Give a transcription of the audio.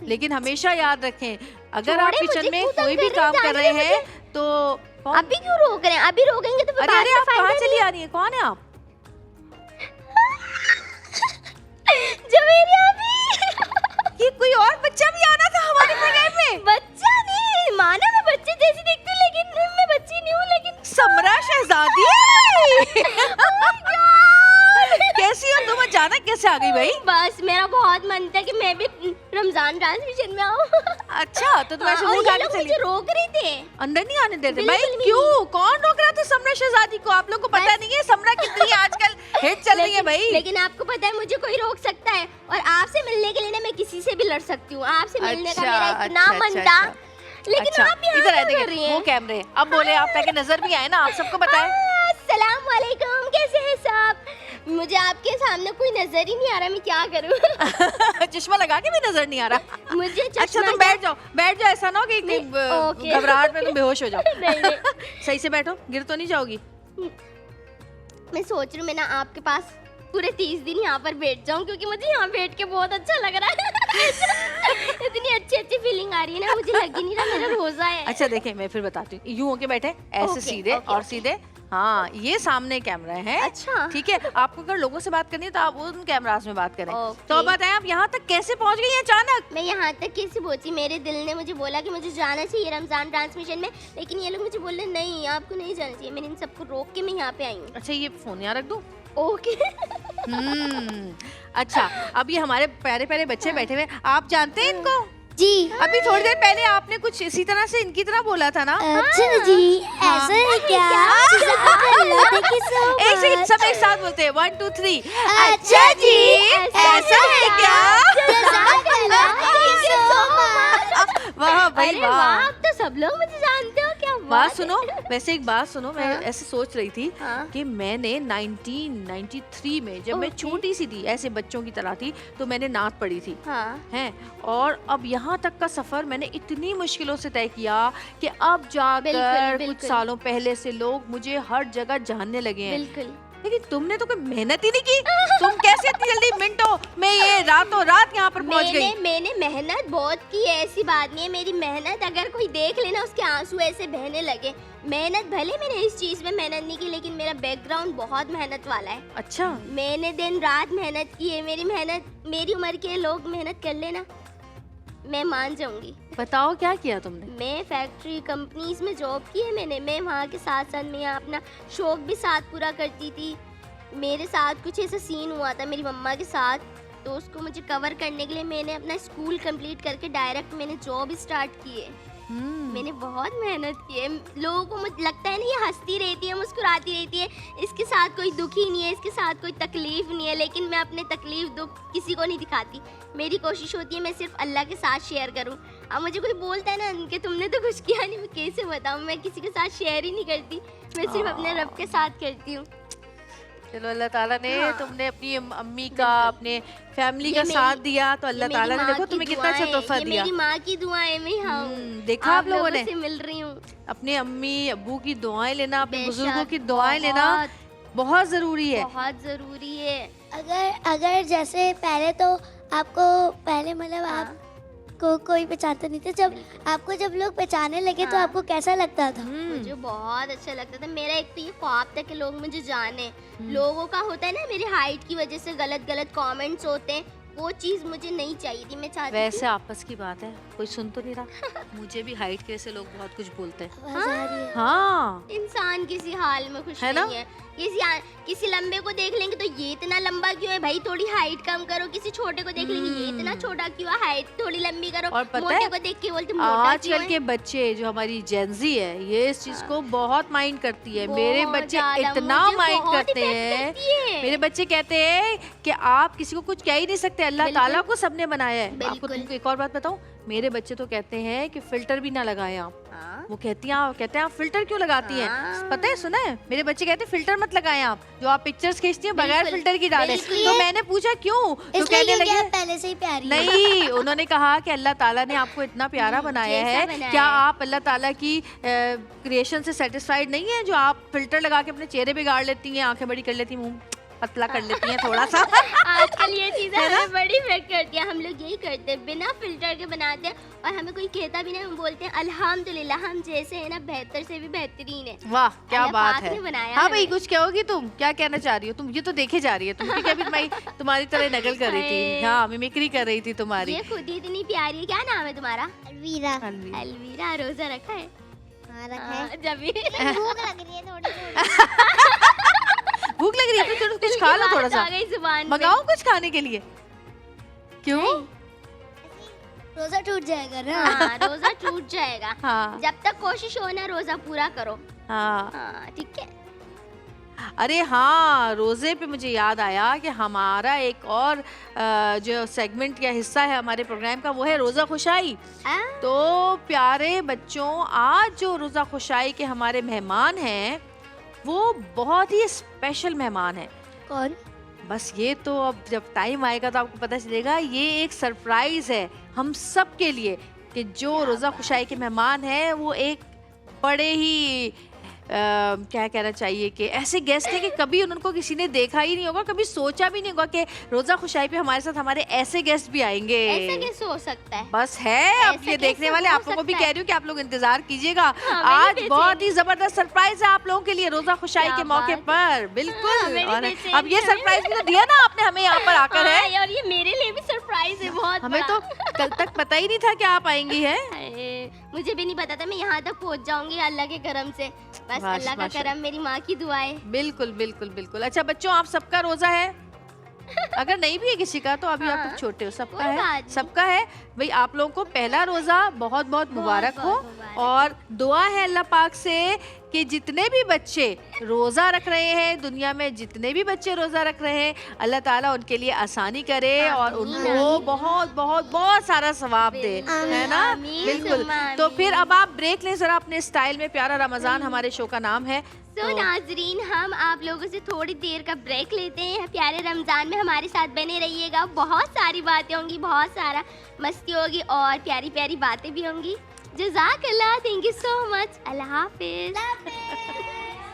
लेकिन हमेशा याद रखें, अगर आप किचन में कोई भी काम कर रहे हैं तो अभी क्यों रोक रहे हैं? अभी रोकेंगे तो अरे अरे आप कहाँ चली आ रही है? कौन है आप? जवेरी अभी ये कोई और बच्चा भी आना था हमारे प्रोग्राम में? बच्चा नहीं माना, मैं बच्चे जैसी दिखती हूँ लेकिन मैं बच्ची नहीं हूँ। लेकिन समरा शहजादी कैसी हो तुम? अचानक कैसे आ गई भाई? बस मेरा बहुत मन था कि मैं भी रमजान ट्रांसमिशन में आऊँ। अच्छा तो तुम ऐसे मुंह उठा के चली? मुझे रोक रहे थे, अंदर नहीं आने देते भाई। क्यों? कौन रोक रहा था समरा शहजादी को? आप लोग को पता नहीं है समरा कितनी आजकल हिट चल रही है भाई। लेकिन आपको पता है मुझे कोई रोक सकता है, और आपसे मिलने के लिए ना मैं किसी से भी लड़ सकती हूँ। आपसे मिलने का मेरा इतना मन था, लेकिन आप यहाँ इधर क्या कर रही हैं? वो कैमरे अब बोले, आप ताकि नजर भी आए ना, आप सबको बताएं। अस्सलाम वालेकुम, कैसे हैं सब? मुझे आपके सामने कोई नजर ही नहीं आ रहा, मैं क्या करूं? चश्मा लगा के भी नजर नहीं आ रहा। मुझे चश्मा अच्छा तुम बैठ जाओ, ऐसा ना हो कि घबराहट में तुम बेहोश हो जाओ। नहीं। सही से बैठो, गिर तो नहीं जाओगी? मैं सोच रही हूँ मैं ना आपके पास पूरे 30 दिन यहाँ पर बैठ जाऊँ, क्योंकि मुझे यहाँ बैठ के बहुत अच्छा लग रहा है। इतनी अच्छी फीलिंग आ रही है ना, मुझे लग ही नहीं रहा मेरा रोजा है। अच्छा देखें, मैं फिर बताती हूँ। यूं होके बैठे, ऐसे सीधे और सीधे। हाँ ये सामने कैमरा है। अच्छा ठीक है, आपको अगर लोगों से बात करनी है तो आप उन कैमरास में बात करें। तो अब बताएं आप यहाँ तक कैसे पहुँच गई अचानक? मैं यहाँ तक कैसे पहुंची? मेरे दिल ने मुझे बोला कि मुझे जाना चाहिए रमजान ट्रांसमिशन में, लेकिन ये लोग मुझे बोल रहे नहीं आपको नहीं जाना चाहिए। मैंने इन सबको रोक के मैं यहाँ पे आई हूँ। अच्छा ये फोन यहाँ रख दूँ? ओके। अच्छा अब ये हमारे प्यारे प्यारे बच्चे बैठे हुए, आप जानते हैं इनको? जी अभी थोड़ी देर पहले आपने कुछ इसी तरह से इनकी तरह बोला था ना? अच्छा जी ऐसा है क्या? एक सेकंड, सब एक साथ बोलते हैं, 1 2 3। अच्छा जी ऐसा है क्या? वाह भाई वाह, आप तो सब लोग मुझे जानते हो क्या? बात सुनो, वैसे एक बात सुनो, मैं ऐसे सोच रही थी हाँ? कि मैंने 1993 में जब मैं छोटी सी थी, ऐसे बच्चों की तरह थी, तो मैंने नात पढ़ी थी। हाँ? हैं, और अब यहाँ तक का सफर मैंने इतनी मुश्किलों से तय किया कि अब जाकर कुछ सालों पहले से लोग मुझे हर जगह जानने लगे हैं। बिल्कुल। लेकिन तुमने तो कोई मेहनत ही नहीं की। तुम कैसे इतनी जल्दी मिनटों में ये रातों रात यहाँ पर पहुँच गई? मैंने मेहनत बहुत की है, ऐसी बात नहीं है। मेरी मेहनत अगर कोई देख लेना उसके आंसू ऐसे बहने लगे। मेहनत भले मैंने इस चीज में मेहनत नहीं की, लेकिन मेरा बैकग्राउंड बहुत मेहनत वाला है। अच्छा मैंने दिन रात मेहनत की है। मेरी मेहनत, मेरी उम्र के लोग मेहनत कर लेना मैं मान जाऊंगी। बताओ क्या किया तुमने? मैं फैक्ट्री कंपनीज में जॉब की है मैंने। मैं वहाँ के साथ साथ मैं यहाँ अपना शौक भी साथ पूरा करती थी। मेरे साथ कुछ ऐसा सीन हुआ था मेरी मम्मा के साथ, तो उसको मुझे कवर करने के लिए मैंने अपना स्कूल कंप्लीट करके डायरेक्ट मैंने जॉब स्टार्ट की है। मैंने बहुत मेहनत की है। लोगों को मुझे लगता है ना ये हंसती रहती है, मुस्कुराती रहती है, इसके साथ कोई दुख ही नहीं है, इसके साथ कोई तकलीफ नहीं है, लेकिन मैं अपने तकलीफ दुख किसी को नहीं दिखाती। मेरी कोशिश होती है मैं सिर्फ अल्लाह के साथ शेयर करूं। अब मुझे कोई बोलता है ना कि तुमने तो कुछ किया नहीं, मैं कैसे बताऊं? मैं किसी के साथ शेयर ही नहीं करती, मैं सिर्फ अपने रब के साथ करती हूँ। चलो अल्लाह ताला ने तुमने अपनी अम्मी का, अपने फैमिली का साथ दिया, तो अल्लाह ताला ने देखो तुम्हें कितना अच्छा तोहफा दिया। मेरी माँ की दुआएं मैं यहाँ हूँ, देखा आप लोगों ने, से मिल रही हूँ। अपने अम्मी अब्बू की दुआएं लेना, अपने बुजुर्गों की दुआएं लेना बहुत जरूरी है। बहुत जरूरी है। अगर जैसे पहले तो आपको पहले मतलब आप को कोई पहचानता नहीं था, जब लोग पहचानने लगे तो आपको कैसा लगता था? मुझे बहुत अच्छा लगता था। मेरा एक तो ये ख्वाब था कि लोग मुझे जाने। लोगों का होता है ना मेरी हाइट की वजह से गलत कमेंट्स होते हैं, वो चीज मुझे नहीं चाहिए थी। मैं चाहती वैसे आपस की बात है, कोई सुन तो नहीं रहा। मुझे भी हाइट के से लोग बहुत कुछ बोलते हैं। हाँ इंसान किसी हाल में खुश नहीं है। किसी लंबे को देख लेंगे तो ये इतना लंबा क्यों है भाई, थोड़ी हाइट कम करो। किसी छोटे को देख लेंगे ये इतना छोटा क्यों है, हाइट थोड़ी लंबी करो। और पता मोटे है को देख के बोलते मोटा क्यों है। आजकल के बच्चे जो हमारी जेनजी है, ये इस चीज को बहुत माइंड करती है। मेरे बच्चे इतना माइंड करते हैं। मेरे बच्चे कहते हैं कि आप किसी को कुछ कह ही नहीं सकते, अल्लाह ताला को सबने बनाया है। आपको तुमको एक और बात बताऊं, मेरे बच्चे तो कहते हैं कि फिल्टर भी ना लगाएं आप। वो कहते हैं आप फिल्टर क्यों लगाती हैं? पता है, सुना है, मेरे बच्चे कहते हैं फिल्टर मत लगाएं आप, जो आप पिक्चर्स खींचती हैं बगैर फिल्टर की डालें। तो मैंने पूछा क्यों, तो कहने लगे पहले से ही प्यारी नहीं। उन्होंने कहा कि अल्लाह ताला ने आपको इतना प्यारा बनाया है, क्या आप अल्लाह ताला की क्रिएशन से सेटिस्फाइड नहीं है जो आप फिल्टर लगा के अपने चेहरे बिगाड़ लेती हैं, आंखें बड़ी कर लेती हैं, मुंह पतला कर लेती हैं थोड़ा सा। आजकल ये चीजें हमें बड़ी इफेक्ट करती है। हम लोग यही करते हैं, बिना फिल्टर के बनाते हैं और हमें कोई कहता भी नहीं, हम बोलते हैं अल्हम्दुलिल्लाह हम जैसे है ना बेहतर से भी बेहतरीन है। वाह क्या अल्लाह बात पाक है। ने बनाया हाँ भाई हमें। कुछ कहोगी तुम, क्या कहना चाह रही हो तुम? ये तो देखे जा रही है तुम, क्योंकि अभी तुम्हारी तरह नकल कर रही थी, हाँ मिमिक्री कर रही थी तुम्हारी। ये खुद ही इतनी प्यारी है। क्या नाम है तुम्हारा? अलवीरा। अलवीरा। रोजा रखा है? हाँ रखा हाँ, है। जब भी भूख लग रही है थोड़ी थोड़ी। भूख लग रही है तो कुछ खा लो थोड़ा सा, आ गई जुबान पे। मंगाओ कुछ खाने के लिए। क्यों? रोजा टूट जाएगा ना। हाँ, रोजा टूट जाएगा। हाँ जब तक कोशिश हो ना रोजा पूरा करो। हाँ। हाँ ठीक है। अरे हाँ, रोजे पे मुझे याद आया कि हमारा एक और जो सेगमेंट या हिस्सा है हमारे प्रोग्राम का, वो है रोजा खुशाई। तो प्यारे बच्चों, आज जो रोजा खुशाई के हमारे मेहमान हैं वो बहुत ही स्पेशल मेहमान हैं। कौन? बस ये तो अब जब टाइम आएगा तो आपको पता चलेगा। ये एक सरप्राइज है हम सब के लिए कि जो रोजा खुशाई के मेहमान हैं वो एक बड़े ही क्या कहना चाहिए कि ऐसे गेस्ट हैं कि कभी उनको किसी ने देखा ही नहीं होगा, कभी सोचा भी नहीं होगा कि रोजा खुशाई पे हमारे साथ हमारे ऐसे गेस्ट भी आएंगे। ऐसा कैसे हो सकता है? बस है, अब ऐसा ये देखने कैसे वाले हो आप लोगों को भी सकता कह रही हूँ कि आप लोग इंतजार कीजिएगा। हाँ, आज मेरी बहुत बेचैनी। ही जबरदस्त सरप्राइज है आप लोगों के लिए रोजा खुशाई क्या के मौके बात पर। बिल्कुल। हाँ, मेरी और बेचैनी अब ये है। सरप्राइज भी तो दिया ना आपने हमें यहाँ पर आकर है। हाँ, और ये मेरे लिए भी सरप्राइज है बहुत हमें बड़ा। तो कल तक पता ही नहीं था कि आप आएंगी है। अरे, मुझे भी नहीं पता था मैं यहाँ तक पहुँच जाऊंगी अल्लाह के करम से। बस माश- अल्लाह का माशा- करम, मेरी माँ की दुआएं। बिल्कुल बिल्कुल बिल्कुल। अच्छा बच्चों, आप सबका रोजा है? अगर नहीं भी है किसी का तो अभी आप हाँ, लोग छोटे हो, सबका कोई है, बात नहीं। सबका है भाई। आप लोगों को पहला रोजा बहुत बहुत मुबारक हो। बहुत मुबारक और दुआ है अल्लाह पाक से कि जितने भी बच्चे रोजा रख रहे हैं, दुनिया में जितने भी बच्चे रोजा रख रहे हैं, अल्लाह ताला उनके लिए आसानी करे और आमीन, उनको आमीन। बहुत बहुत बहुत सारा सवाब दे, बिल्कुल, है ना? आमीन, बिल्कुल। सुम्मा तो आमीन। फिर अब आप ब्रेक लें जरा अपने स्टाइल में। प्यारा रमजान हमारे शो का नाम है। तो नाजरीन, हम आप लोगों से थोड़ी देर का ब्रेक लेते हैं। प्यारे रमजान में हमारे साथ बने रहिएगा। बहुत सारी बातें होंगी, बहुत सारा मस्ती होगी और प्यारी प्यारी बातें भी होंगी। जज़ाकल्लाह, थैंक यू सो मच। अल्लाह हाफिज।